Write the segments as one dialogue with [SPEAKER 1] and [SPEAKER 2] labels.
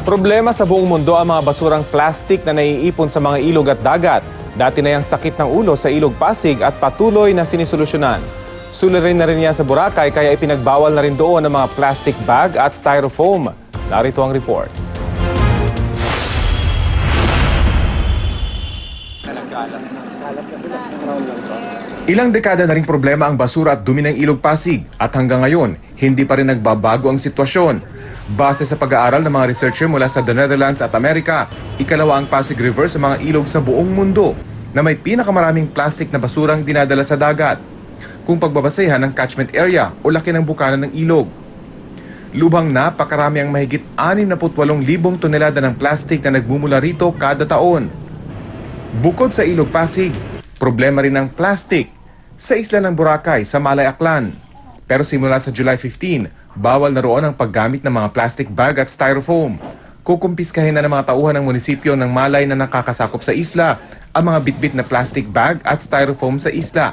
[SPEAKER 1] Problema sa buong mundo ang mga basurang plastik na naiipon sa mga ilog at dagat. Dati na yung sakit ng ulo sa Ilog Pasig at patuloy na sinisolusyonan. Sulirain na rin yan sa Boracay kaya ipinagbawal na rin doon ang mga plastic bag at styrofoam. Narito ang report. Ilang dekada na ring problema ang basura at dumi ng Ilog Pasig at hanggang ngayon, hindi pa rin nagbabago ang sitwasyon. Base sa pag-aaral ng mga researcher mula sa The Netherlands at Amerika, ikalawa ang Pasig River sa mga ilog sa buong mundo na may pinakamaraming plastic na basurang dinadala sa dagat. Kung pagbabasehan ng catchment area o laki ng bukanan ng ilog. Lubhang napakarami ang mahigit 68,000 tonelada ng plastic na nagmumula rito kada taon. Bukod sa Ilog Pasig, problema rin ang plastic sa isla ng Boracay sa Malay Aklan. Pero simula sa July 15, bawal na roon ang paggamit ng mga plastic bag at styrofoam. Kukumpiskahin na ng mga tauhan ng munisipyo ng Malay na nakakasakop sa isla ang mga bitbit na plastic bag at styrofoam sa isla.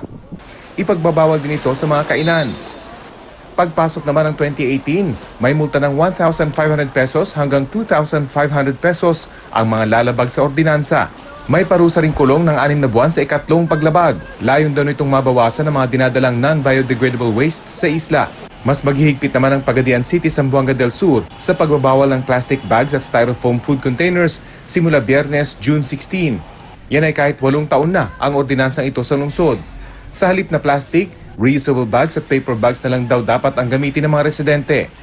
[SPEAKER 1] Ipagbabawal din ito sa mga kainan. Pagpasok naman ng 2018, may multa ng 1,500 pesos hanggang 2,500 pesos ang mga lalabag sa ordinansa. May parusa ring kulong ng 6 na buwan sa ikatlong paglabag. Layon daw nitong mabawasan ang mga dinadalang non-biodegradable waste sa isla. Mas maghihigpit naman ang Pagadian City, Zamboanga del Sur sa pagbabawal ng plastic bags at styrofoam food containers simula Biyernes, June 16. Yan ay kahit 8 taon na ang ordinansang ito sa lungsod. Sa halip na plastic, reusable bags at paper bags na lang daw dapat ang gamitin ng mga residente.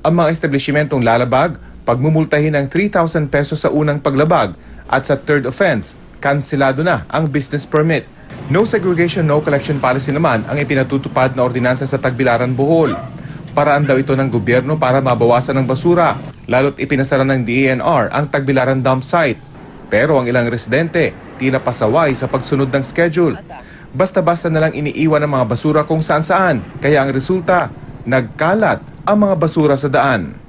[SPEAKER 1] Ang mga establishmentong lalabag, pagmumultahin ng 3,000 pesos sa unang paglabag at sa third offense, kanselado na ang business permit. No segregation, no collection policy naman ang ipinatutupad na ordinansa sa Tagbilaran, Bohol. Paraan daw ito ng gobyerno para mabawasan ang basura, lalo't ipinasara ng DENR ang Tagbilaran dump site. Pero ang ilang residente, tila pasaway sa pagsunod ng schedule. Basta-basta na lang iniiwan ang mga basura kung saan-saan, kaya ang resulta, nagkalat ang mga basura sa daan.